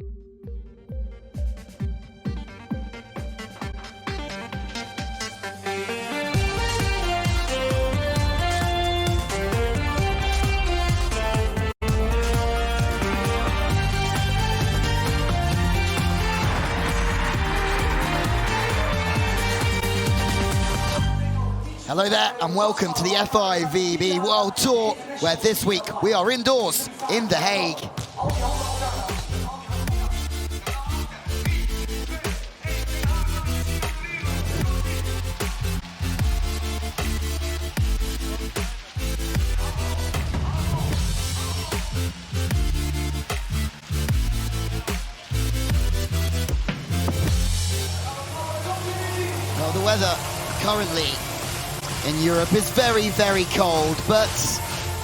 Hello there and welcome to the FIVB World Tour, where this week we are indoors in The Hague. Well, the weather currently in Europe is very, very cold, but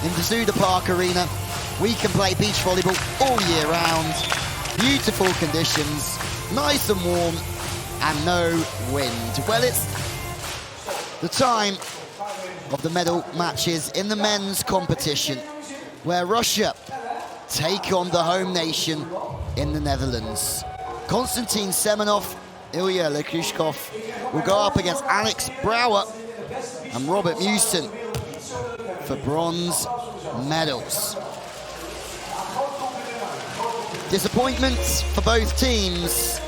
in the Zuida Park Arena, we can play beach volleyball all year round. Beautiful conditions, nice and warm, and no wind. Well, it's the time of the medal matches in the men's competition, where Russia take on the home nation in the Netherlands. Konstantin Semenov, Ilya Lekushkov will go up against Alex Brouwer and Robert Mewson for bronze medals. Disappointments for both teams.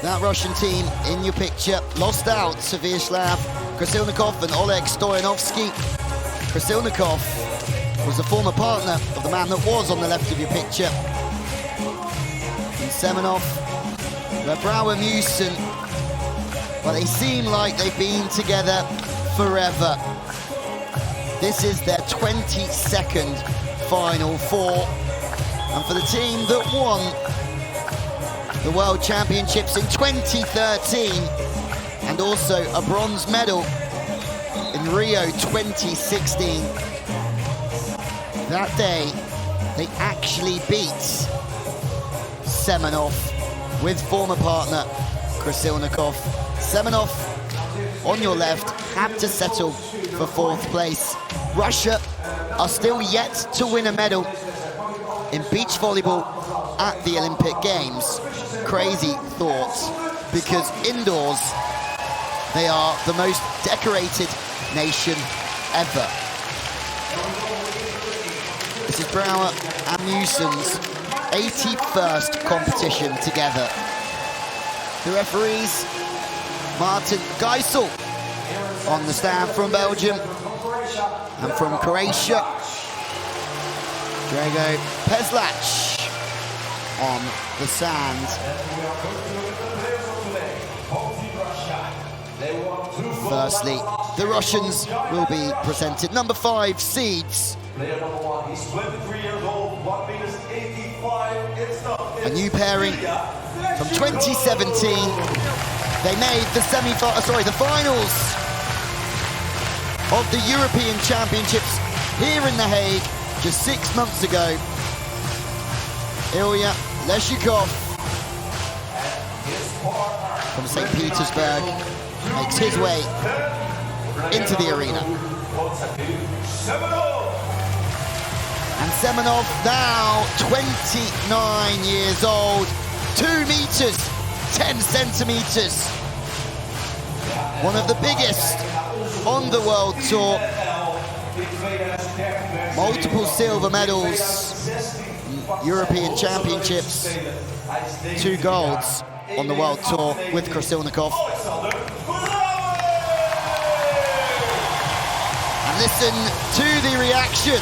That Russian team in your picture lost out to Vyacheslav Krasilnikov and Oleg Stoyanovskiy. Krasilnikov was the former partner of the man that was on the left of your picture. And Semenov, Brouwer, Mewson, well, they seem like they've been together forever. This is their 22nd Final Four. And for the team that won the World Championships in 2013 and also a bronze medal in Rio 2016, that day they actually beat Semenov with former partner Krasilnikov. Semenov, on your left, had to settle for 4th place. Russia are still yet to win a medal in beach volleyball at the Olympic Games. Crazy thoughts, because indoors, they are the most decorated nation ever. This is Brouwer and Mewson's 81st competition together. The referees, Martin Geisel on the stand from Belgium, and from Croatia, Drago Peslac on the sand. Firstly, the Russians will be presented. Number 5 seeds. Player number 1, he's 23 years old, 1 meters 85. A new pairing from 2017. They made the finals of the European Championships here in The Hague just 6 months ago. Ilya Leshukov from St. Petersburg makes his way into the arena. And Semenov, now 29 years old, 2 meters, 10 centimeters. One of the biggest on the World Tour. Multiple silver medals, European Championships, 2 golds on the World Tour with Krasilnikov. And listen to the reaction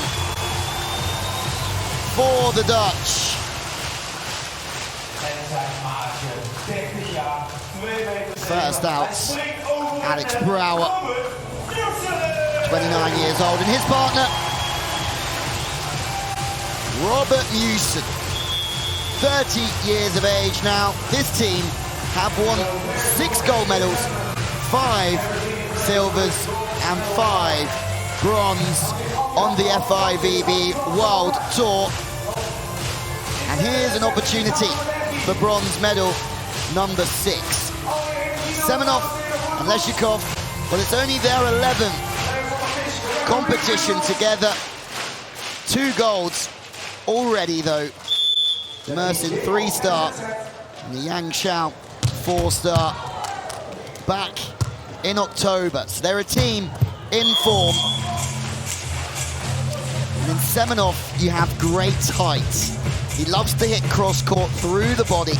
for the Dutch. First out, Alex Brouwer, 29 years old, and his partner, Robert Mewson, 30 years of age now. This team have won 6 gold medals, 5 silvers, and 5 bronze on the FIVB World Tour. And here's an opportunity for bronze medal number 6. Semenov and Leshukov, well, it's only their 11th competition together. 2 golds already, though, Mersin 3-star, and the Yang Shao 4-star back in October. So they're a team in form. And in Semenov, you have great height. He loves to hit cross-court through the body.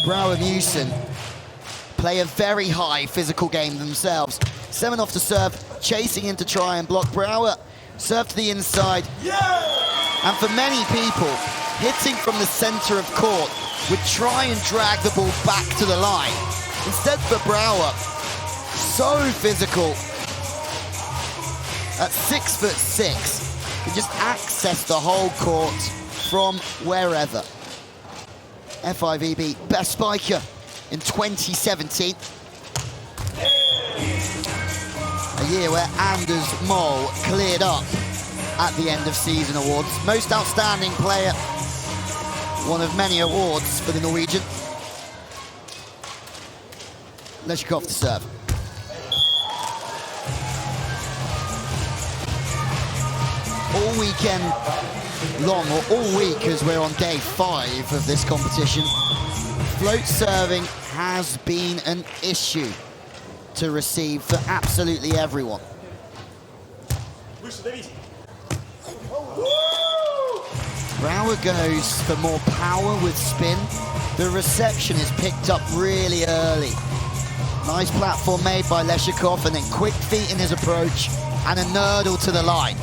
Brouwer Musin play a very high physical game themselves. Semenov to serve, chasing in to try and block. Brouwer serve to the inside. And for many people, hitting from the center of court would try and drag the ball back to the line. Instead for Brouwer, so physical, at 6'6", he just access the whole court from wherever. FIVB best spiker in 2017. A year where Anders Moll cleared up at the end of season awards. Most outstanding player, one of many awards for the Norwegian. Leshikov to serve. All weekend long, or all week as we're on day 5 of this competition, float serving has been an issue to receive for absolutely everyone. Brouwer goes for more power with spin. The reception is picked up really early. Nice platform made by Leshikov, and then quick feet in his approach, and a nurdle to the line.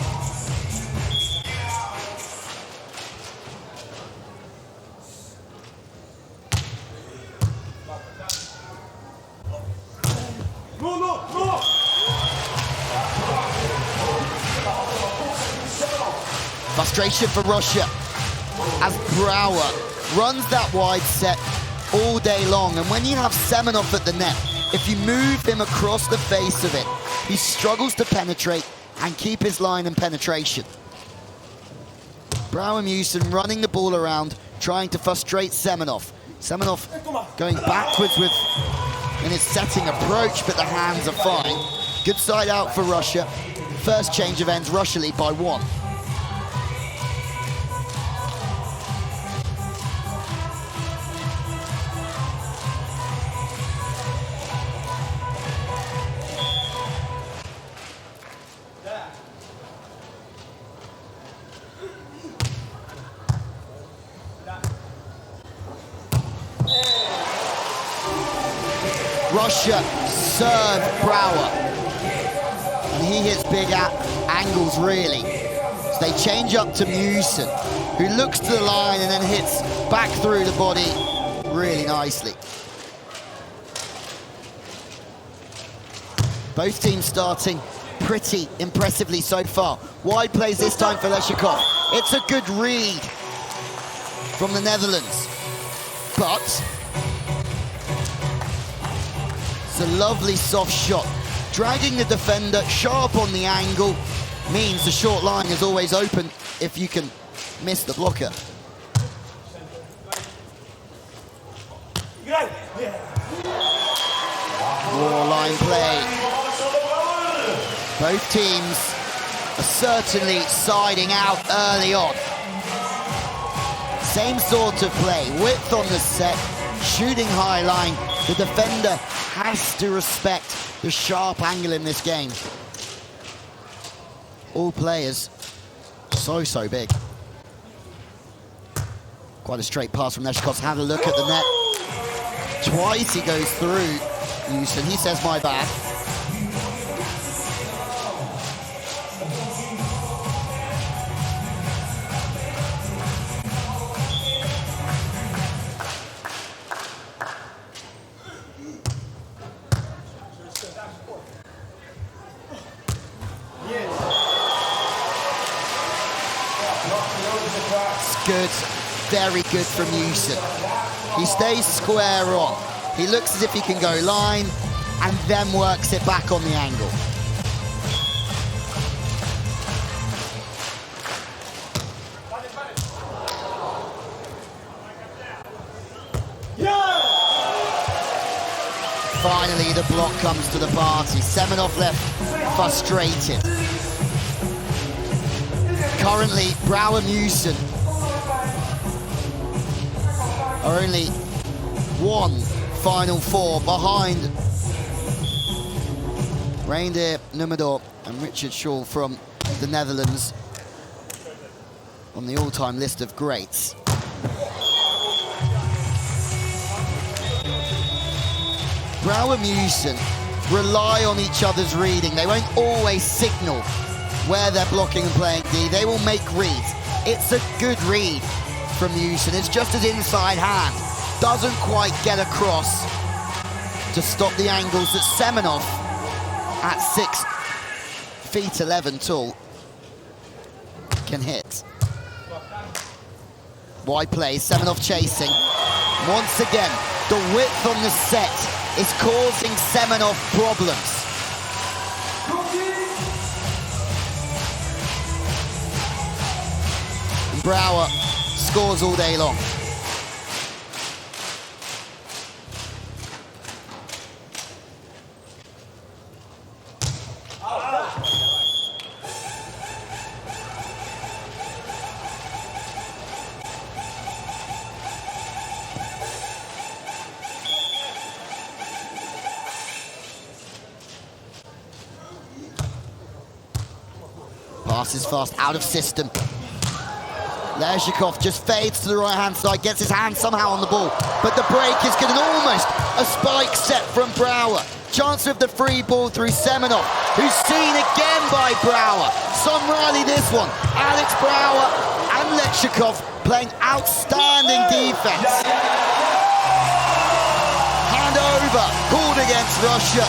Frustration for Russia as Brouwer runs that wide set all day long. And when you have Semenov at the net, if you move him across the face of it, he struggles to penetrate and keep his line and penetration. Brouwer Musin running the ball around, trying to frustrate Semenov. Semenov going backwards in his setting approach, but the hands are fine. Good side out for Russia. First change of ends, Russia lead by 1. Russia serve Brouwer, and he hits big angles really. So they change up to Musin, who looks to the line and then hits back through the body really nicely. Both teams starting pretty impressively so far. Wide plays this time for Leshikov. It's a good read from the Netherlands, but it's a lovely soft shot. Dragging the defender, sharp on the angle, means the short line is always open if you can miss the blocker. More line play. Both teams are certainly siding out early on. Same sort of play, width on the set, shooting high line. The defender has to respect the sharp angle in this game. All players so big. Quite a straight pass from Leshikov. Have a look at the net. Twice he goes through Houston. He says, my bad. Good, very good from Musin. He stays square on. He looks as if he can go line and then works it back on the angle. Finally, the block comes to the party. Semenov left frustrated. Currently, Brouwer Musin are only one Final Four behind Reindeer Numedor and Richard Shaw from the Netherlands on the all-time list of greats. Brouwer Musen rely on each other's reading. They won't always signal where they're blocking and playing D. They will make reads. It's a good read from Musen. It's just his inside hand. Doesn't quite get across to stop the angles that Semenov at 6 feet 11 tall can hit. Wide play, Semenov chasing. Once again, the width on the set is causing Semenov problems. And Brouwer scores all day long. Passes fast, out of system. Leshikov just fades to the right-hand side, gets his hand somehow on the ball, but the break is good and almost a spike set from Brouwer. Chance of the free ball through Semenov, who's seen again by Brouwer. Some Riley this one. Alex Brouwer and Leshikov playing outstanding defense. Hand over, called against Russia.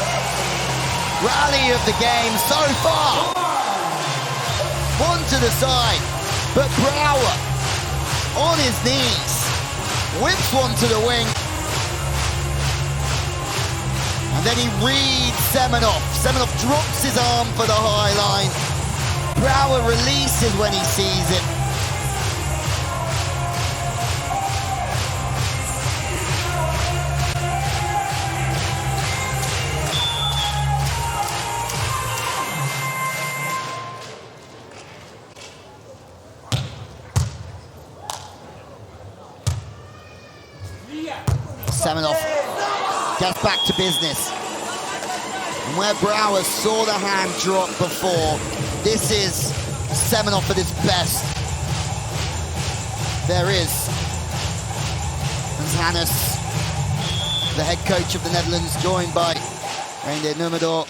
Rally of the game so far. One to the side, but Brouwer on his knees, whips one to the wing, and then he reads Semenov. Semenov drops his arm for the high line. Brouwer releases when he sees it. Semenov gets back to business. And where Brouwer saw the hand drop before, this is Semenov at his best. There is Hannes, the head coach of the Netherlands, joined by Reindeer Numedor,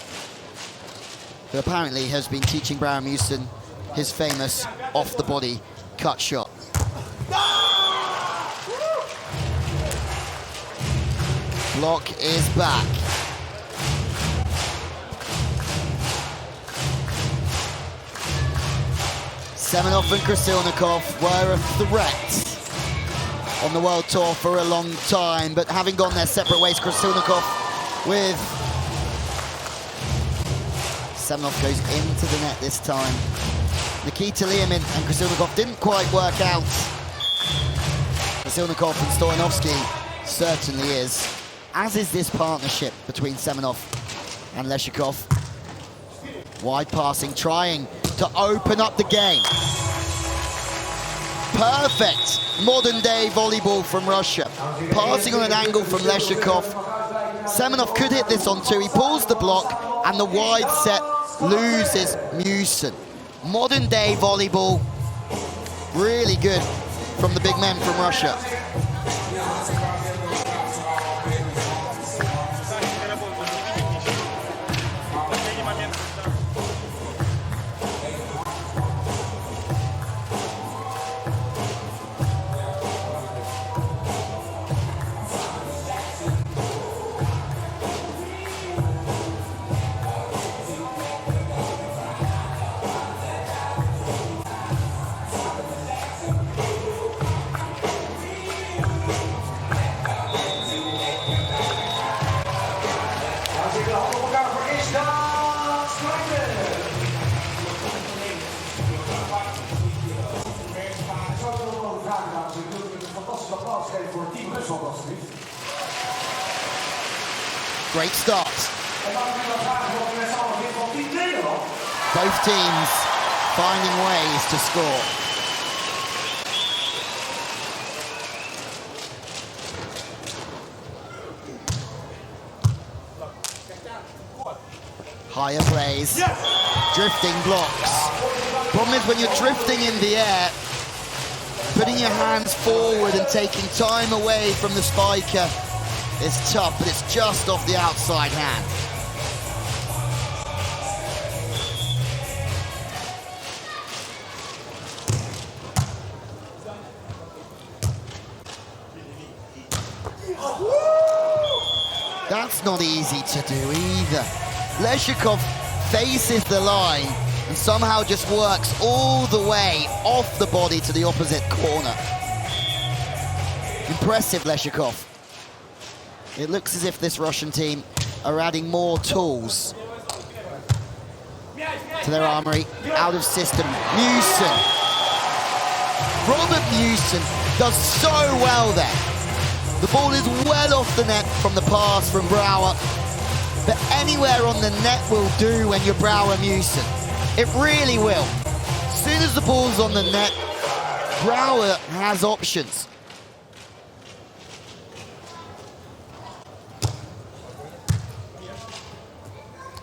who apparently has been teaching Brouwer Musen his famous off-the-body cut shot. Block is back. Semenov and Krasilnikov were a threat on the World Tour for a long time, but having gone their separate ways, Krasilnikov with... Semenov goes into the net this time. Nikita Liamin and Krasilnikov didn't quite work out. Krasilnikov and Stoyanovskiy certainly is. As is this partnership between Semenov and Leshikov. Wide passing, trying to open up the game. Perfect modern-day volleyball from Russia. Passing on an angle from Leshikov. Semenov could hit this on two. He pulls the block, and the wide set loses Musen. Modern-day volleyball. Really good from the big men from Russia. Great start. Both teams finding ways to score. Higher plays, drifting blocks. Problem is when you're drifting in the air, putting your hands forward and taking time away from the spiker is tough, but it's just off the outside hand. That's not easy to do either. Leshikov faces the line and somehow just works all the way off the body to the opposite corner. Impressive, Leshikov. It looks as if this Russian team are adding more tools to their armory. Out of system, Mewson. Robert Mewson does so well there. The ball is well off the net from the pass from Brouwer, but anywhere on the net will do when you're Brouwer Mewson. It really will. As soon as the ball's on the net, Brouwer has options.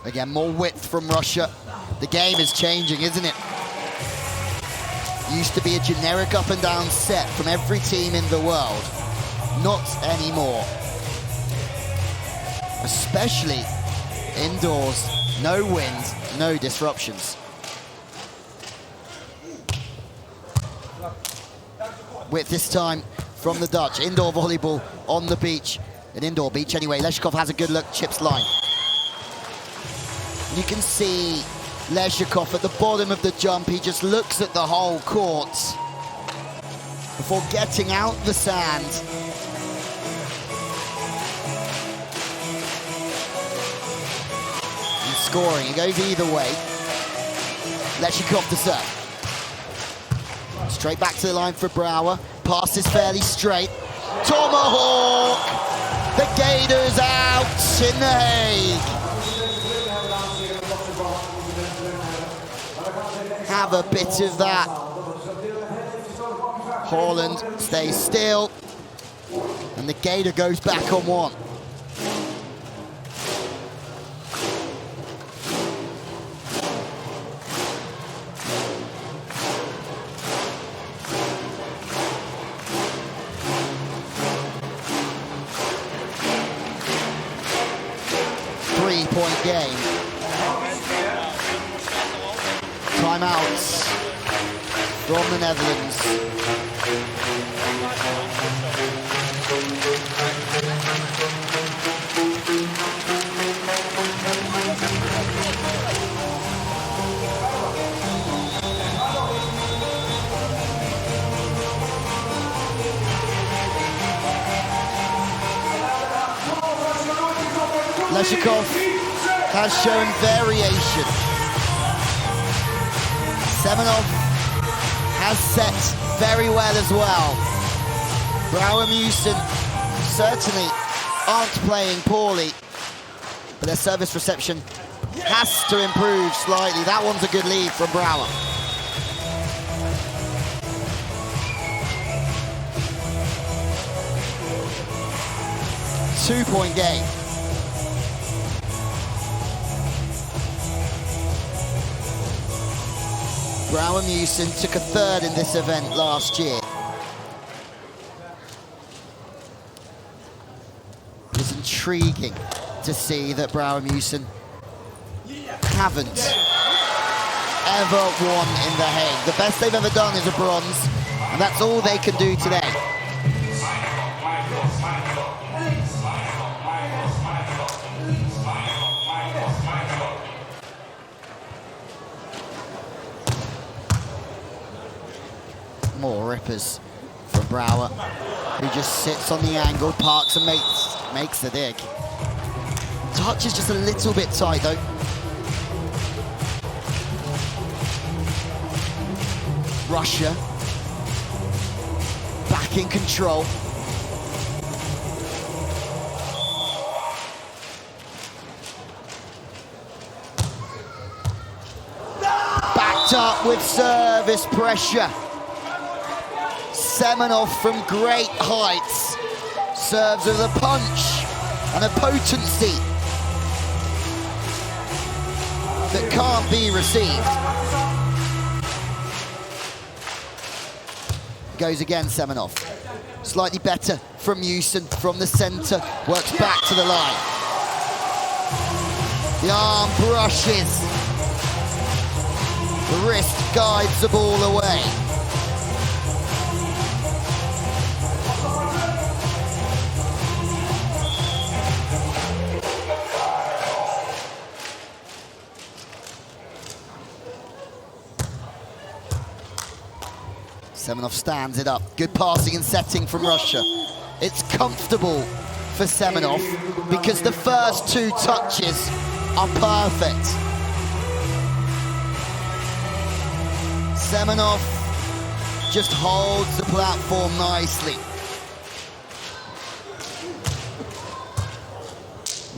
Again, more width from Russia. The game is changing, isn't it? Used to be a generic up and down set from every team in the world. Not anymore. Especially indoors, no wind, no disruptions. With this time from the Dutch, indoor volleyball on the beach. An indoor beach anyway. Leshikov has a good look, chips line. You can see Leshikov at the bottom of the jump. He just looks at the whole court before getting out the sand. And scoring. It goes either way. Leshikov to serve. Straight back to the line for Brouwer. Pass is fairly straight. Tomahawk! The Gators out in The Hague. Have a bit of that. Holland stays still. And the Gator goes back on one. Three-point game. Timeouts from the Netherlands. Leshikov has shown variation. Semenov has set very well as well. Brouwer Mewson certainly aren't playing poorly, but their service reception has to improve slightly. That one's a good lead from Brouwer. Two-point game. Brouwer Mewson took a third in this event last year. It's intriguing to see that Brouwer Mewson haven't ever won in The Hague. The best they've ever done is a bronze, and that's all they can do today. More rippers from Brouwer, who just sits on the angle, parks and makes the dig. Touch is just a little bit tight though. Russia back in control. Backed up with service pressure. Semenov from great heights serves with a punch and a potency. that can't be received. Goes again, Semenov. Slightly better from Yusin from the center, works back to the line. The arm brushes. The wrist guides the ball away. Semenov stands it up. Good passing and setting from Russia. It's comfortable for Semenov because the first two touches are perfect. Semenov just holds the platform nicely.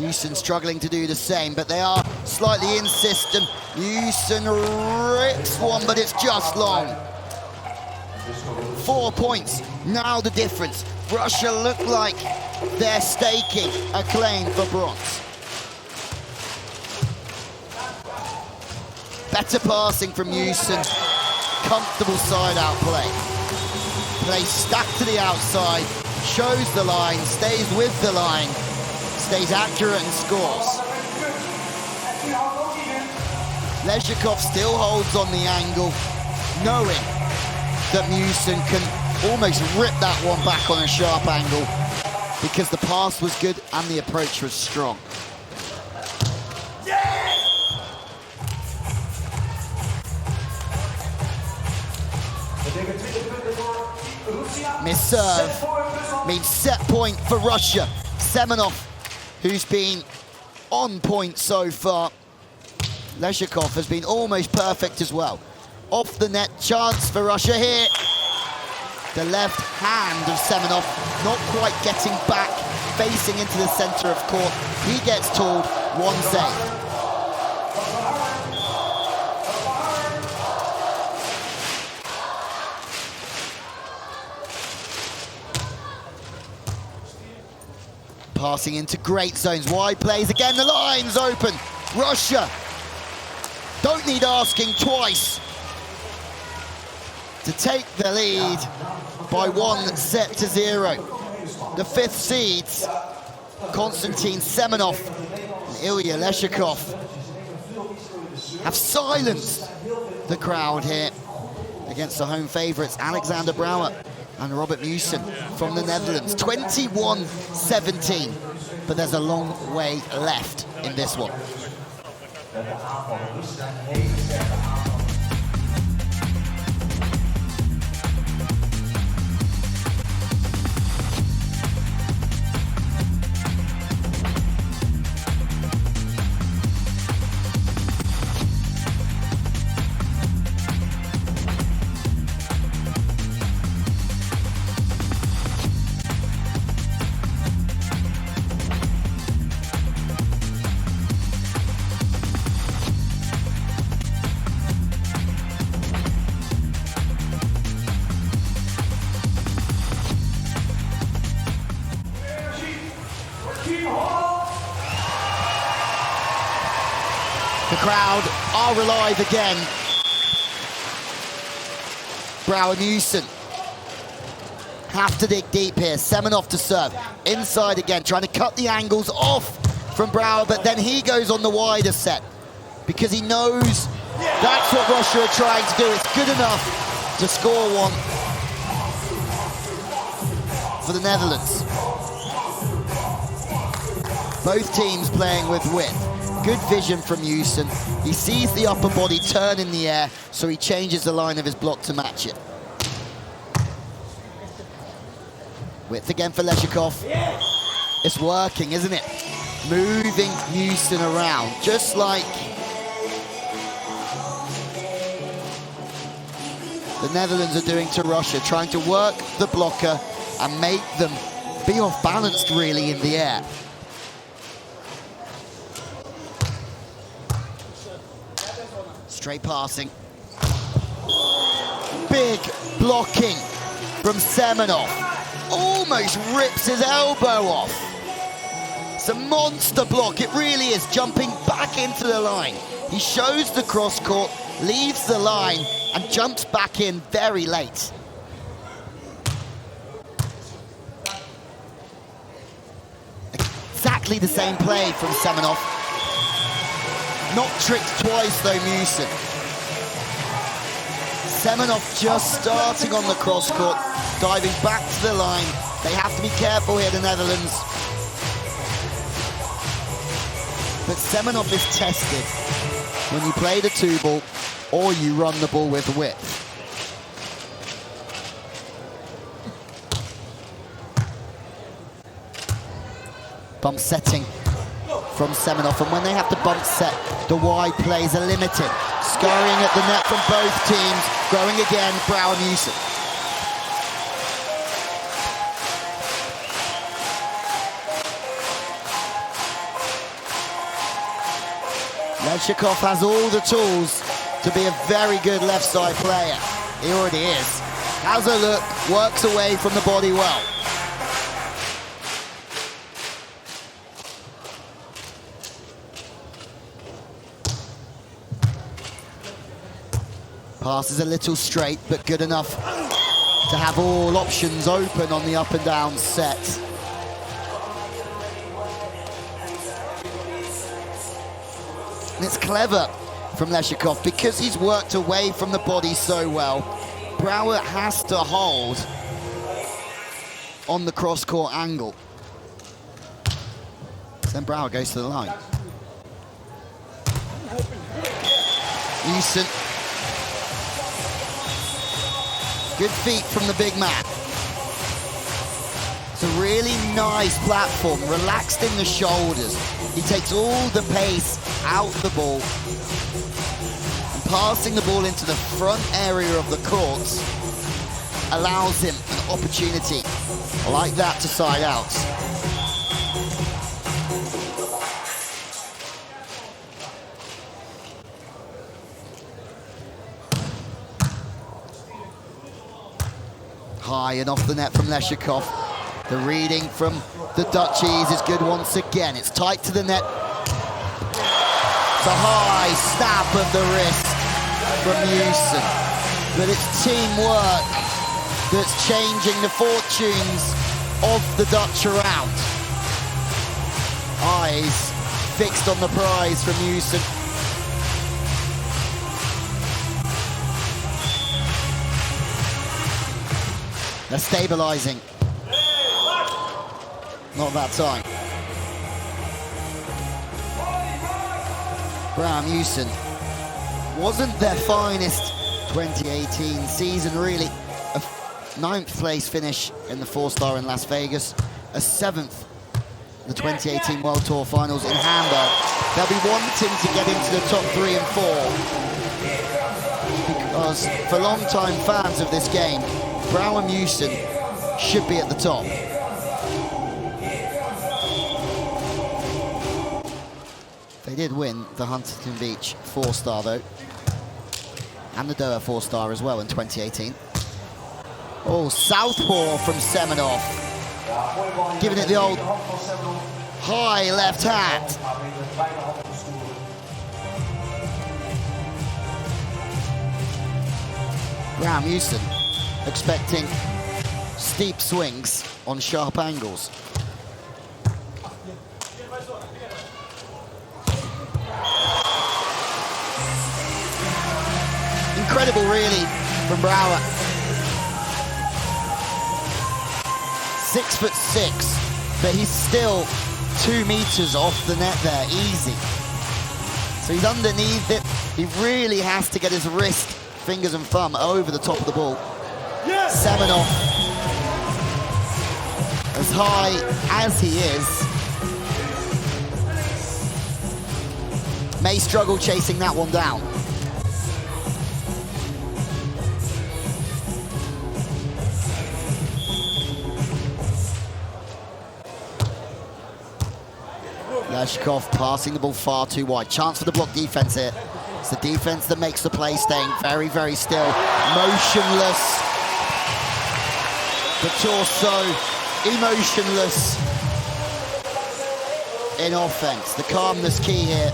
Yusin struggling to do the same, but they are slightly in system. Yusin rips one, but it's just long. 4 points, now the difference. Russia look like they're staking a claim for bronze. Better passing from Yusin, comfortable side-out play. Play stacked to the outside, shows the line, stays with the line, stays accurate and scores. Leshakov still holds on the angle, knowing that Yusin can almost rip that one back on a sharp angle because the pass was good and the approach was strong. Miss serve means set point for Russia. Semenov, who's been on point so far. Leshakov has been almost perfect as well. Off the net, chance for Russia here. The left hand of Semenov not quite getting back, facing into the center of court. He gets told, one save. Passing into great zones, wide plays again, the line's open. Russia don't need asking twice to take the lead by 1-0. The fifth seeds, Konstantin Semenov and Ilya Leshakov, have silenced the crowd here against the home favourites, Alexander Brouwer and Robert Yusin from the Netherlands. 21-17, but there's a long way left in this one. The crowd are alive again. Brouwer and Yusin have to dig deep here. Semenov to serve. Inside again, trying to cut the angles off from Brouwer, but then he goes on the wider set because he knows that's what Russia are trying to do. It's good enough to score one for the Netherlands. Both teams playing with width. Good vision from Yusin. He sees the upper body turn in the air, so he changes the line of his block to match it. Width again for Leshakov. It's working, isn't it? Moving Yusin around, just like the Netherlands are doing to Russia, trying to work the blocker and make them be off-balanced, really, in the air. Straight passing. Big blocking from Semenov. Almost rips his elbow off. It's a monster block, it really is, jumping back into the line. He shows the cross court, leaves the line, and jumps back in very late. Exactly the same play from Semenov. Not tricked twice though, Musin. Semenov just starting on the cross court, diving back to the line. They have to be careful here, the Netherlands. But Semenov is tested when you play the two ball or you run the ball with width. Bump setting from Semenov, and when they have to bump set, the wide plays are limited. Scurrying at the net from both teams, growing again, Brouwer Musin. Leshikov has all the tools to be a very good left side player. He already is. Has a look, works away from the body well. Pass is a little straight, but good enough to have all options open on the up and down set. And it's clever from Leshikov because he's worked away from the body so well. Brouwer has to hold on the cross-court angle. Then Brouwer goes to the line. Musin. Good feet from the big man. It's a really nice platform, relaxed in the shoulders. He takes all the pace out the ball. And passing the ball into the front area of the court allows him an opportunity like that to side out. High and off the net from Leshikov. The reading from the Dutchies is good once again. It's tight to the net. It's a high snap of the wrist from Musin. But it's teamwork that's changing the fortunes of the Dutch around. Eyes fixed on the prize from Musin. They're stabilizing. Not that time. Brouwer Musin wasn't their finest 2018 season, really. A 9th place finish in the 4-star in Las Vegas, a 7th in the 2018 World Tour Finals in Hamburg. They'll be wanting to get into the top 3 and 4 because for long-time fans of this game, Brouwer Musin should be at the top. They did win the Huntington Beach 4-star though, and the Doha 4-star as well in 2018. Oh, southpaw from Semenov, giving it the old high left hand. Brouwer Musin expecting steep swings on sharp angles. Incredible, really, from Brouwer. 6'6", but he's still 2 meters off the net there, easy. So he's underneath it. He really has to get his wrist, fingers and thumb over the top of the ball. Semenov, as high as he is, may struggle chasing that one down. Leshikov passing the ball far too wide. Chance for the block defense here. It's the defense that makes the play, staying very, very still. Motionless. The torso, emotionless in offense. The calmness key here.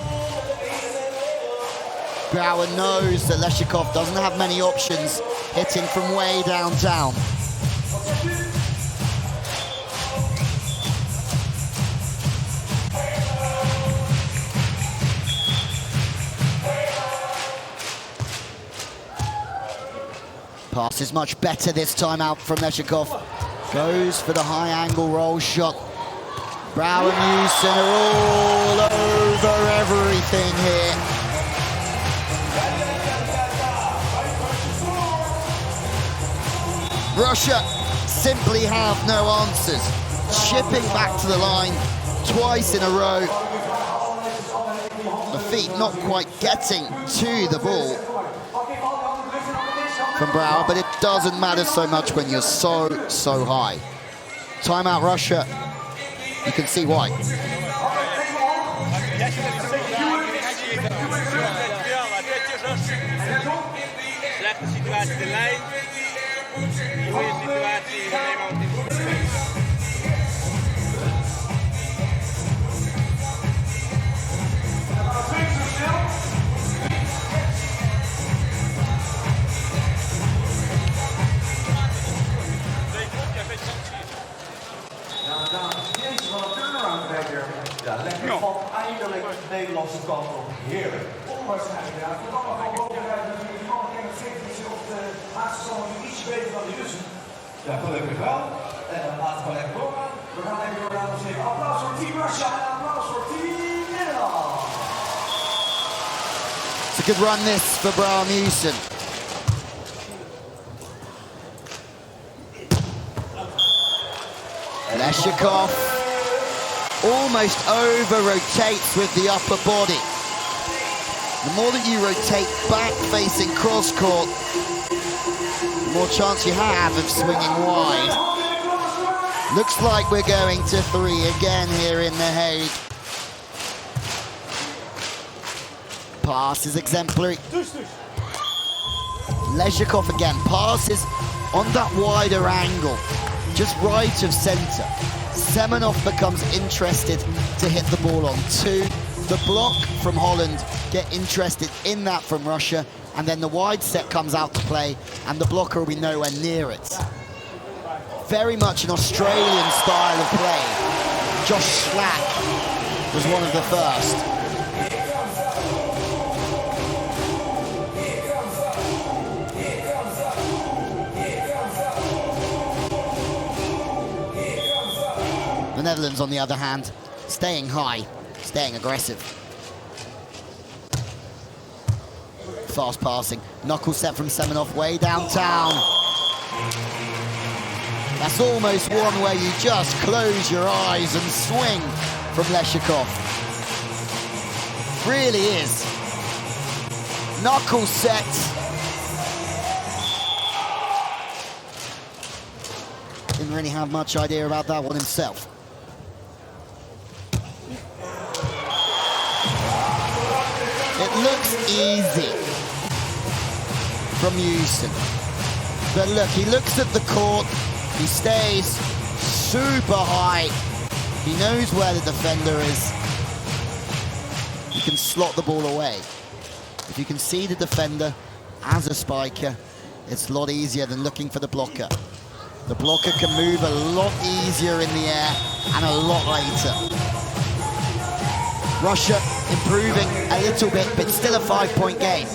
Bauer knows that Leshikov doesn't have many options hitting from way downtown. Pass is much better this time out from Leshikov. Goes for the high angle roll shot. Bauer and Houston are all over everything here. Russia simply have no answers. Chipping back to the line twice in a row. The feet not quite getting to the ball from Bauer, but it doesn't matter so much when you're so high. Timeout Russia. You can see why. Ja, lekker van eindelijk de Nederlandse kant op. Heerlijk. Onwaarschijnlijk, ja. We komen gewoon bovenuit natuurlijk. Die man kent het zeker dat ze op de laatste stand iets beter dan de Russen. Ja, gelukkig wel. En dan laten we lekker doorgaan. We gaan lekker doorgaan en zeggen applaus voor Team Russia en applaus voor Team Nederland. It's a good run this for Bram Houston. Leshikov almost over-rotates with the upper body. The more that you rotate back facing cross-court, the more chance you have of swinging wide. Looks like we're going to 3 again here in The Hague. Pass is exemplary. Leshikov again passes on that wider angle, just right of center. Semenov becomes interested to hit the ball on 2. The block from Holland get interested in that from Russia, and then the wide set comes out to play, and the blocker will be nowhere near it. Very much an Australian style of play. Josh Slack was one of the first. The Netherlands, on the other hand, staying high, staying aggressive. Fast passing, knuckle set from Semenov way downtown. That's almost one where you just close your eyes and swing from Leshikov. Really is. Knuckle set. Didn't really have much idea about that one himself. It looks easy from Houston. But look, he looks at the court, he stays super high. He knows where the defender is. He can slot the ball away. If you can see the defender as a spiker, it's a lot easier than looking for the blocker. The blocker can move a lot easier in the air and a lot later. Russia improving a little bit, but still a 5-point game.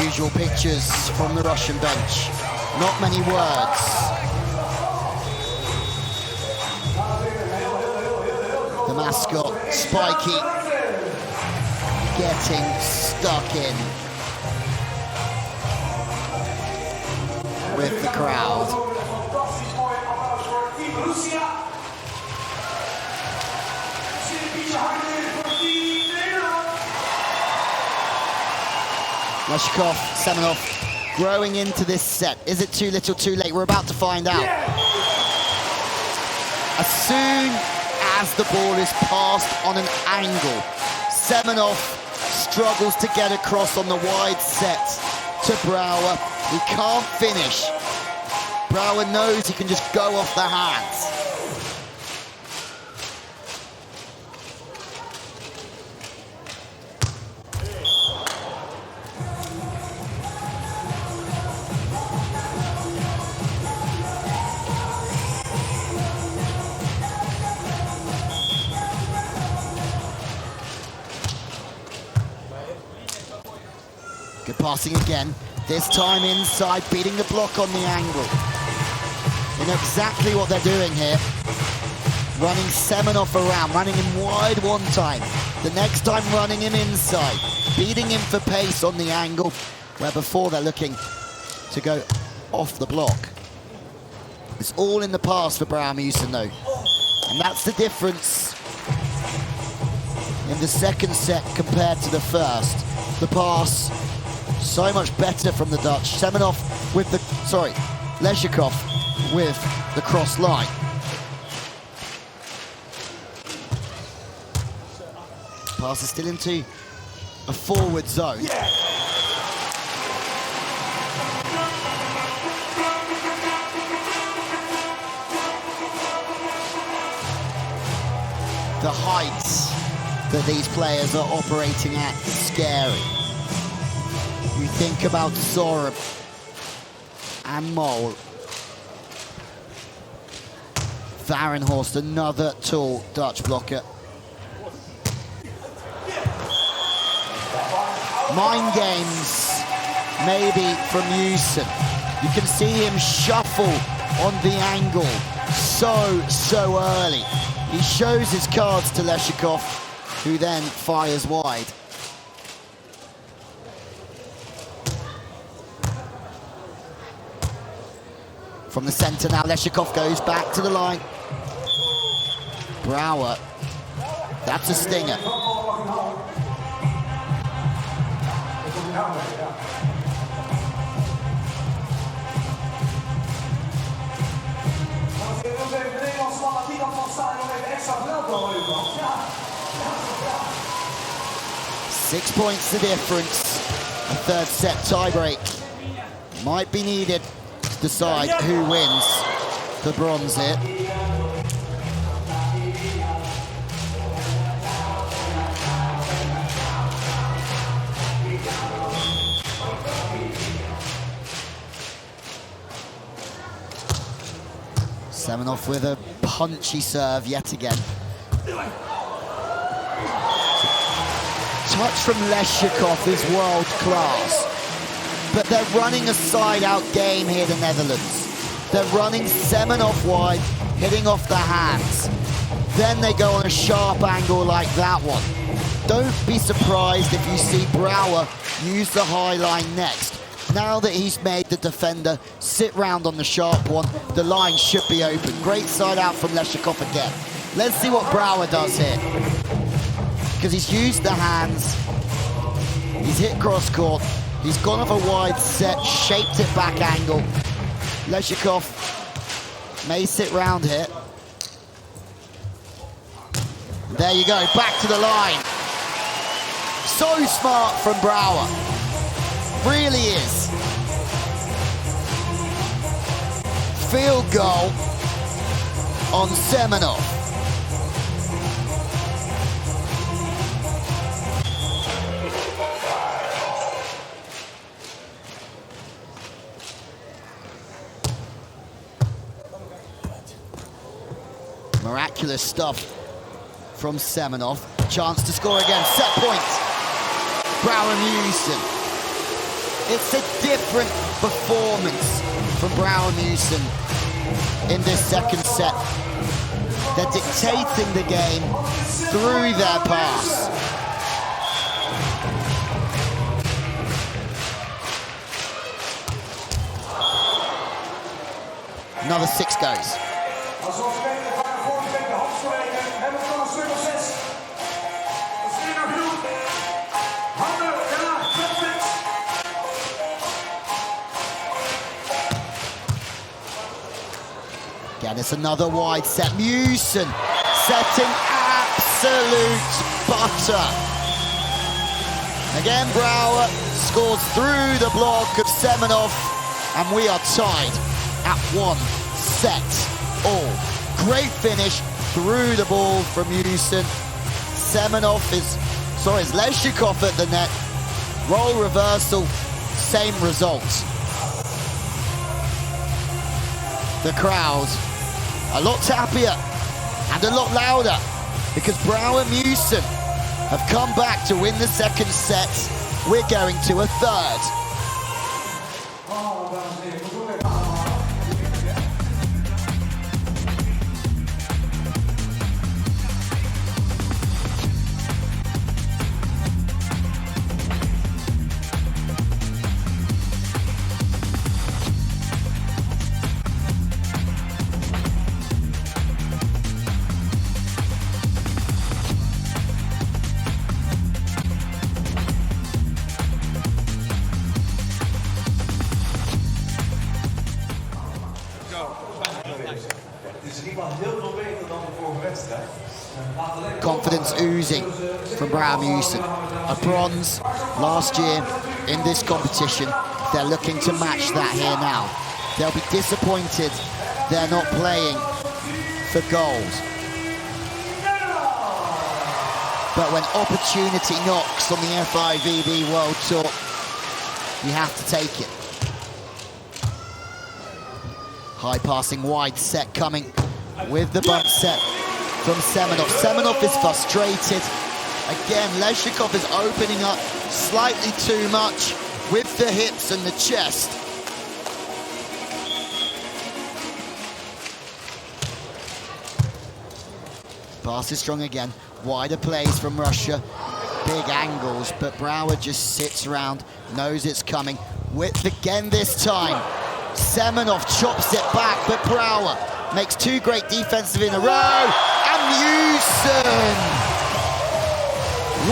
Usual pictures from the Russian bench. Not many words. The mascot, Spiky, getting stuck in with the crowd. Fantastisch mooi applaus voor Team Russia. Zit een beetje harder voor Team Nederland. Leshikov, Semenov growing into this set. Is it too little, too late? We're about to find out. As soon as the ball is passed on an angle, Semenov struggles to get across on the wide set to Brouwer. He can't finish. Brouwer knows he can just go off the hands. Good passing again, this time inside, beating the block on the angle. They know exactly what they're doing here. Running Semenov around, running him wide one time. The next time running him inside, beating him for pace on the angle, where before they're looking to go off the block. It's all in the past for Brouwer-Musen though. And that's the difference in the second set compared to the first. The pass, so much better from the Dutch. Semenov with the, Leshikov with the cross line. Pass is still into a forward zone. The heights that these players are operating at is scary. You think about Sorup and Mol. Varenhorst, another tall Dutch blocker. Mind games, maybe from Musen. You can see him shuffle on the angle so early. He shows his cards to Leshikov, who then fires wide. From the center now, Leshikov goes back to the line. Brouwer, that's a stinger. Six points the difference. A third set tiebreak might be needed to decide who wins the bronze here. Semenov with a punchy serve yet again. Touch from Leshikov is world class, but they're running a side-out game here, the Netherlands. They're running Semenov wide, hitting off the hands. Then they go on a sharp angle like that one. Don't be surprised if you see Brouwer use the high line next. Now that he's made the defender sit round on the sharp one, the line should be open. Great side out from Leshikov again. Let's see what Brouwer does here. Because he's used the hands, he's hit cross court, he's gone off a wide set, shaped it back angle. Leshikov may sit round here. There you go, back to the line. So smart from Brouwer. Really is. Field goal on Semenov. Miraculous stuff from Semenov. Chance to score again. Set point. Brouwer-Musen. It's a different performance from Brouwer-Musen in this second set. They're dictating the game through their pass. Another 6 goes. Alsof we weten van de vorige week de handspringen. Hebben we van een stuk of 6. Dat is nog genoeg. Handen, ja, perfect. Again, it's another wide set. Mewson setting absolute butter. Again, Brouwer scores through the block of Semenov, and we are tied at 1 set all. Great finish through the ball from Mewson. Semenov is, sorry, it's Leshikov at the net. Role reversal, same result. The crowd a lot happier and a lot louder because Brouwer and Mewson have come back to win the second set. We're going to a third. Confidence oozing from Brouwer Mewson. A bronze last year in this competition. They're looking to match that here now. They'll be disappointed they're not playing for gold. But when opportunity knocks on the FIVB World Tour, you have to take it. High passing wide set coming with the bump set from Semenov. Semenov is frustrated. Again, Leshikov is opening up slightly too much with the hips and the chest. Pass is strong again. Wider plays from Russia. Big angles, but Brouwer just sits around, knows it's coming. Width again this time. Semenov chops it back, but Brouwer makes 2 great defensive in a row. And Mewson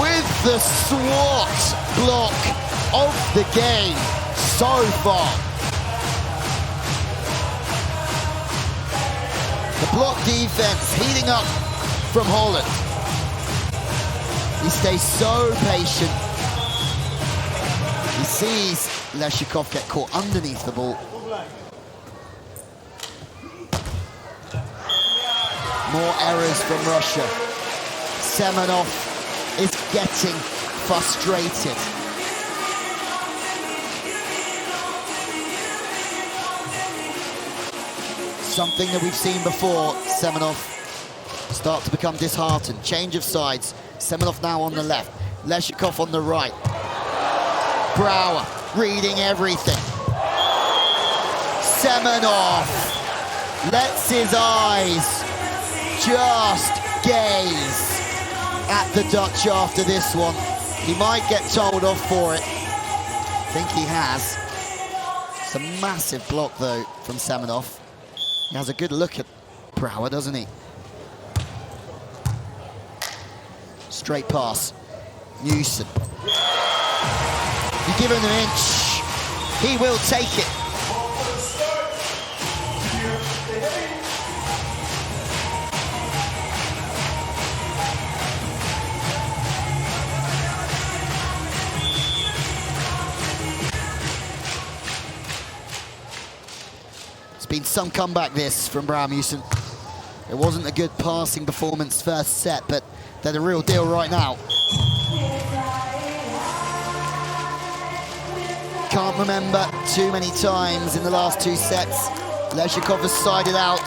with the SWAT block of the game so far. The block defense heating up from Holland. He stays so patient. He sees Leshikov get caught underneath the ball. More errors from Russia. Semenov is getting frustrated. Something that we've seen before, Semenov start to become disheartened. Change of sides. Semenov now on the left. Leshikov on the right. Brouwer reading everything. Semenov lets his eyes just gaze at the Dutch after this one. He might get told off for it. I think he has. It's a massive block though from Semenov. He has a good look at Brouwer, doesn't he? Straight pass. Mewson. You give him an inch, he will take it. It's been some comeback this from Brouwer Mewson. It wasn't a good passing performance first set, but they're the real deal right now. Can't remember too many times in the last 2 sets Leshikov has sided out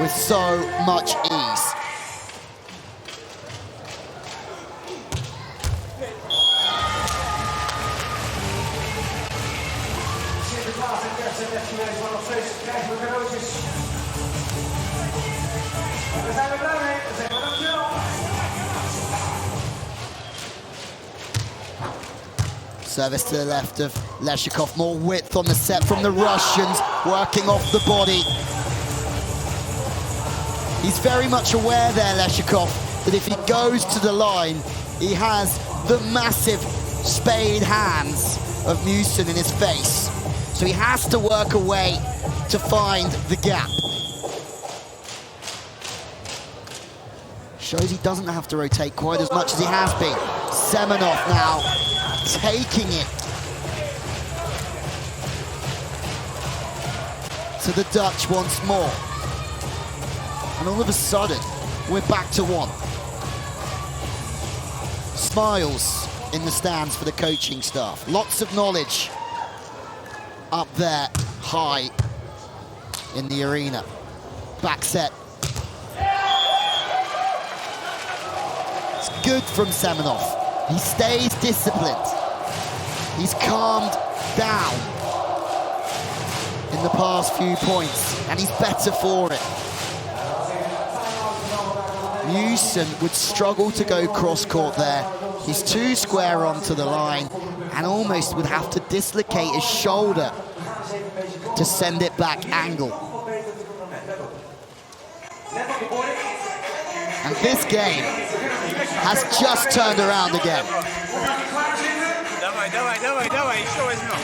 with so much ease. Service to the left of Leshikov. More width on the set from the Russians, working off the body. He's very much aware there, Leshikov, that if he goes to the line, he has the massive spade hands of Musin in his face. So he has to work a way to find the gap. Shows he doesn't have to rotate quite as much as he has been. Semenov now taking it to the Dutch once more. And all of a sudden, we're back to one. Smiles in the stands for the coaching staff. Lots of knowledge up there, high in the arena. Back set. It's good from Semenov. He stays disciplined. He's calmed down in the past few points, and he's better for it. Musin would struggle to go cross-court there. He's too square onto the line and almost would have to dislocate his shoulder to send it back angle. And this game has just turned around again. Давай, еще возьмем.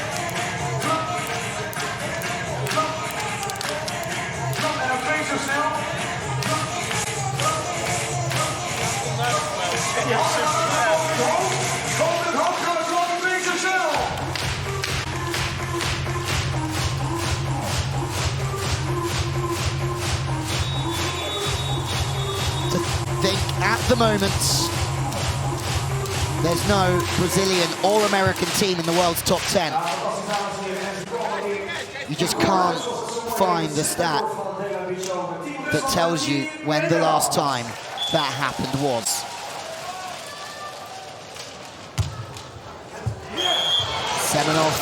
To think at the moment, there's no Brazilian or American team in the world's top 10. You just can't find the stat that tells you when the last time that happened was. Semenov.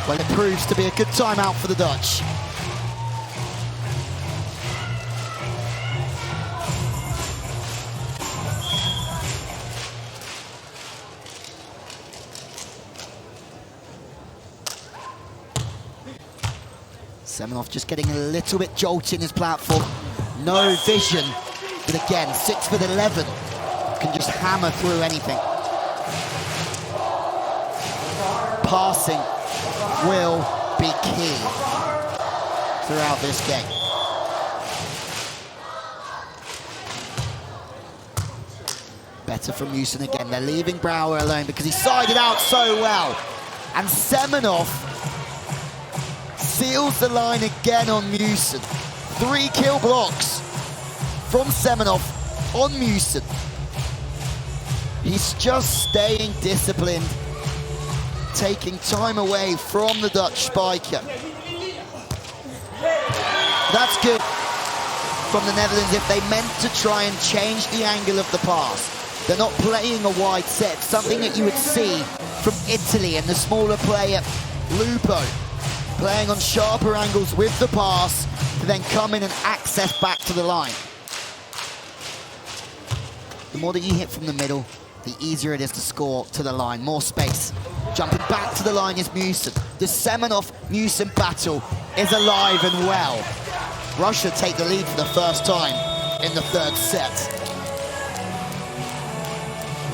Well, it proves to be a good timeout for the Dutch. Semenov just getting a little bit jolty in his platform. No vision, but again, 6'11", can just hammer through anything. Passing will be key throughout this game. Better from Musin again. They're leaving Brouwer alone because he sided out so well. And Semenov seals the line again on Musin. 3 kill blocks from Semenov on Musin. He's just staying disciplined, taking time away from the Dutch spiker. That's good from the Netherlands if they meant to try and change the angle of the pass. They're not playing a wide set, something that you would see from Italy and the smaller player Lupo, playing on sharper angles with the pass to then come in and access back to the line. The more that you hit from the middle, the easier it is to score to the line. More space. Jumping back to the line is Musin. The Semenov-Musin battle is alive and well. Russia take the lead for the first time in the third set.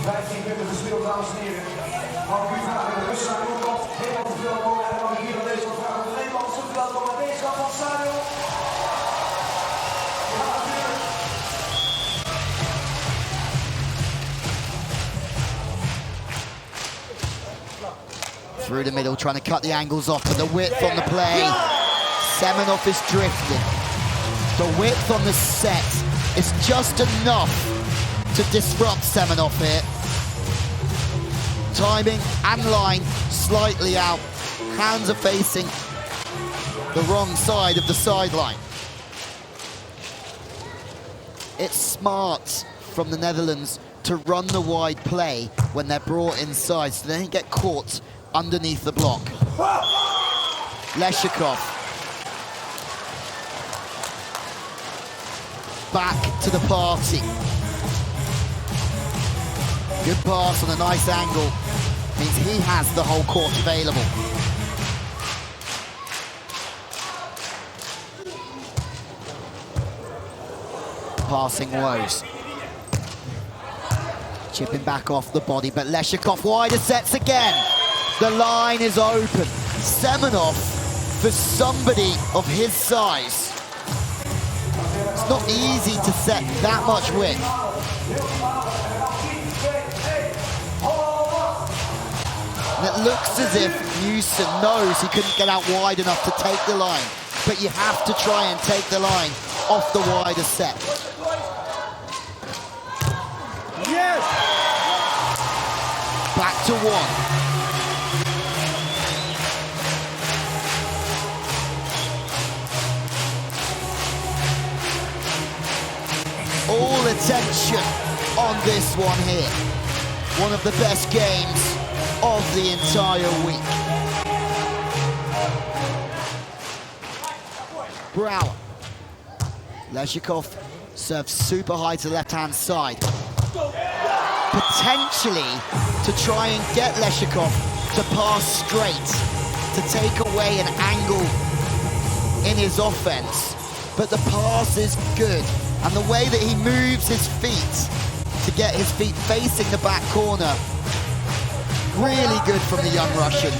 15 minuten gespeeld, dames en heren. Mag ik u vragen in de rust aan uw kant helemaal te veel komen en mag ik hier aan deze kant vragen de Nederlanders te welkom aan deze kant van het stadion. Ja, natuurlijk. Through the middle, trying to cut the angles off, but the width on the play. Semenov is drifting. The width on the set is just enough to disrupt Semenov here. Timing and line slightly out. Hands are facing the wrong side of the sideline. It's smart from the Netherlands to run the wide play when they're brought inside so they don't get caught underneath the block. Leshikov. Back to the party. Good pass on a nice angle means he has the whole court available. Passing woes. Chipping back off the body, but Leshikov wider sets again. The line is open. Semenov, for somebody of his size, it's not easy to set that much width. And it looks as if Newson knows he couldn't get out wide enough to take the line, but you have to try and take the line off the wider set. Yes! Back to one. All attention on this one here. One of the best games of the entire week. Brower. Leshikov serves super high to the left-hand side. Potentially to try and get Leshikov to pass straight, to take away an angle in his offense. But the pass is good. And the way that he moves his feet to get his feet facing the back corner, really good from the young Russian.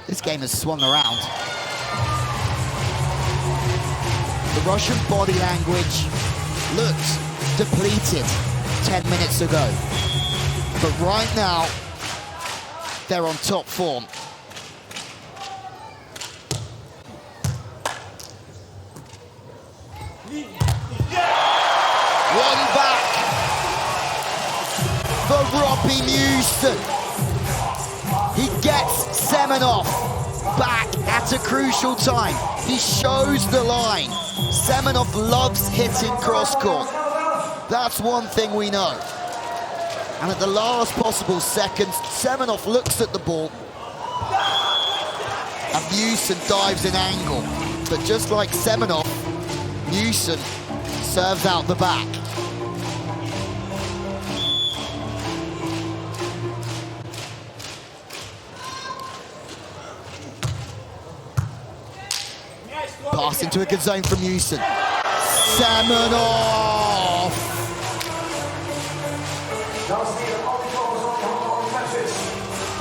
This game has swung around. The Russian body language looked depleted 10 minutes ago. But right now, they're on top form. One back for Robbie Newson. He gets Semenov back at a crucial time. He shows the line. Semenov loves hitting cross-court. That's one thing we know. And at the last possible seconds, Semenov looks at the ball. And Newson dives in angle. But just like Semenov, Newson serves out the back. Pass into a good zone from Newson. Semenov!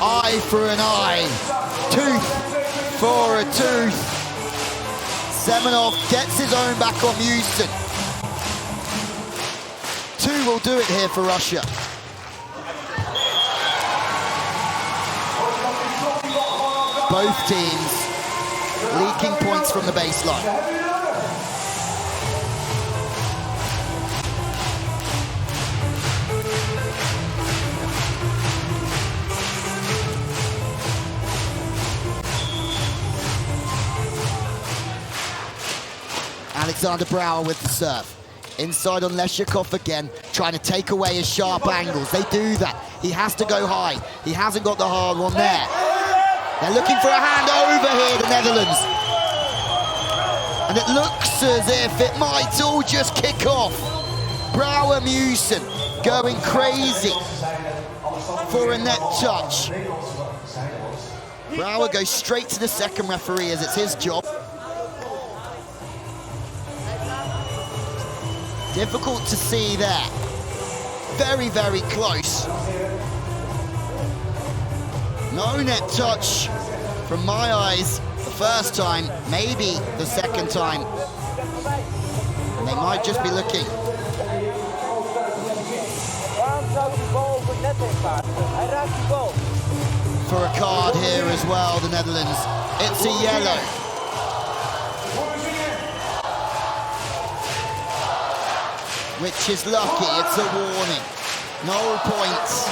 Eye for an eye, tooth for a tooth. Semenov gets his own back on Newson. Two will do it here for Russia. Both teams leaking points from the baseline. Alexander Brower with the serve. Inside on Leshikov again, trying to take away his sharp angles. They do that. He has to go high. He hasn't got the hard one there. They're looking for a hand over here, the Netherlands. And it looks as if it might all just kick off. Brower Newson going crazy for a net touch. Brower goes straight to the second referee as it's his job. Difficult to see there. Very, very close. No net touch from my eyes the first time, maybe the second time. And they might just be looking. For a card here as well, the Netherlands. It's a yellow. Which is lucky, it's a warning. No points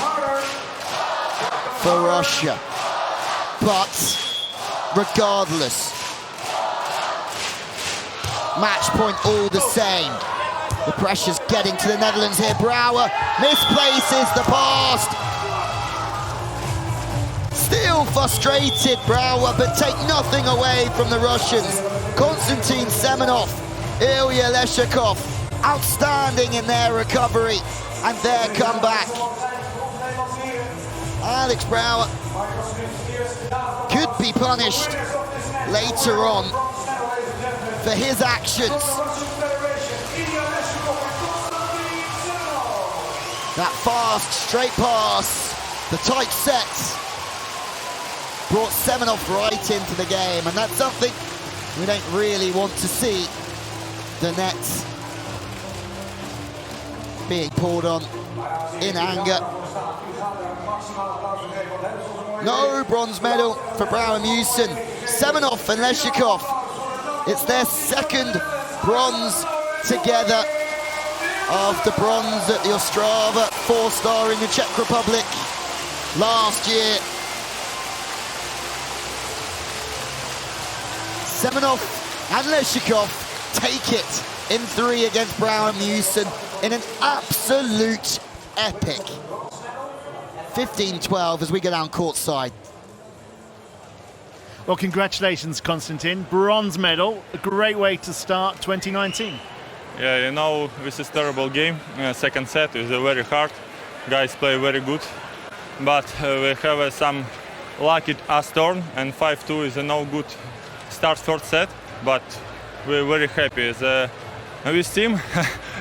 for Russia. But regardless, match point all the same. The pressure's getting to the Netherlands here. Brower misplaces the pass. Still frustrated, Brower, but take nothing away from the Russians. Konstantin Semenov, Ilya Leshakov, outstanding in their recovery and their comeback. Alex Brouwer could be punished later on for his actions. That fast, straight pass, the tight sets, brought Semenov right into the game, and that's something we don't really want to see. The nets being poured on in anger. No bronze medal for Brouwer Musin. Semenov and Leshakov, it's their second bronze together after bronze at the Ostrava 4-star in the Czech Republic last year. Semenov and Leshakov take it in 3 against Brouwer Musin in an absolute epic 15-12 as we go down courtside. Well, congratulations, Konstantin. Bronze medal, a great way to start 2019. Yeah, you know, this is a terrible game. Second set is very hard. Guys play very good. But we have some lucky us turn, and 5-2 is a no good start third set. But we're very happy. This team,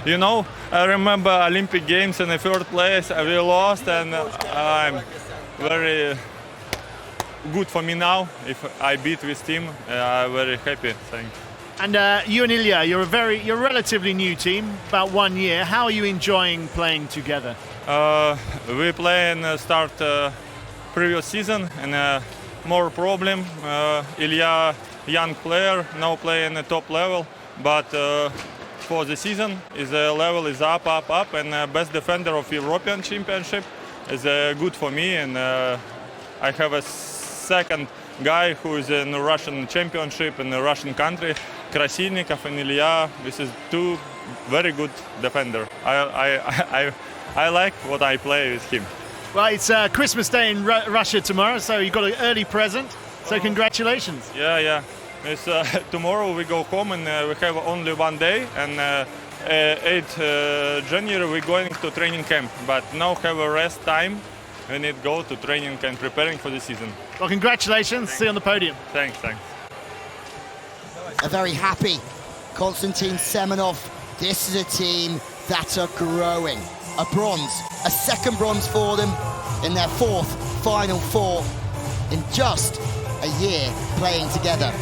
you know, I remember Olympic Games in the third place, we lost, and I'm very good for me now. If I beat this team, I'm very happy. Thank you. And you and Ilya, you're a relatively new team, about 1 year. How are you enjoying playing together? We play and start previous season, and more problem. Ilya, young player, now playing the top level, but for the season, his level is up, and best defender of European Championship is good for me, and I have a second guy who is in the Russian Championship in the Russian country, Krasilnikov and Ilya. This is 2 very good defender. I like what I play with him. Well, it's Christmas Day in Russia tomorrow, so you've got an early present, so congratulations. Yeah. It's, tomorrow we go home, and we have only 1 day, and 8 January we're going to training camp, but now have a rest time. We need to go to training and preparing for the season. Well, congratulations. See you on the podium. Thanks. A very happy Konstantin Semenov. This is a team that are growing. A bronze, a second bronze for them in their 4th Final Four in just a year playing together.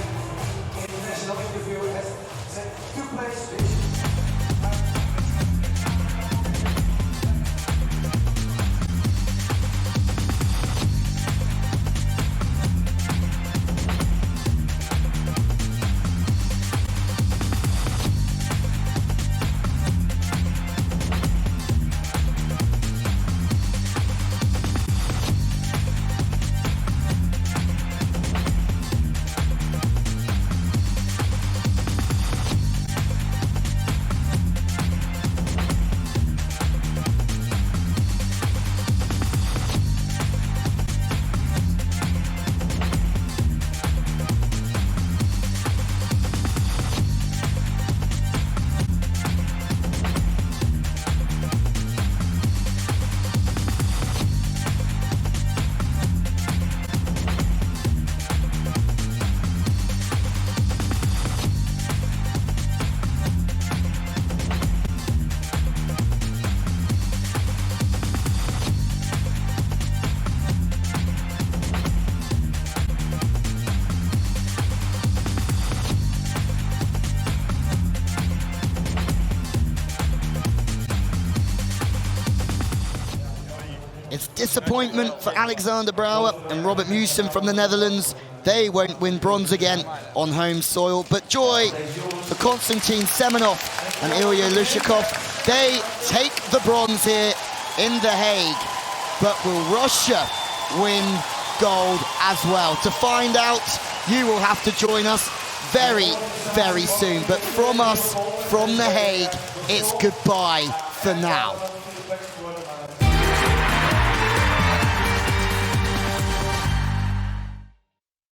It's disappointment for Alexander Brouwer and Robert Musin from the Netherlands. They won't win bronze again on home soil, but joy for Konstantin Semenov and Ilya Leshakov. They take the bronze here in The Hague, but will Russia win gold as well? To find out, you will have to join us very, very soon. But from us, from The Hague, it's goodbye for now.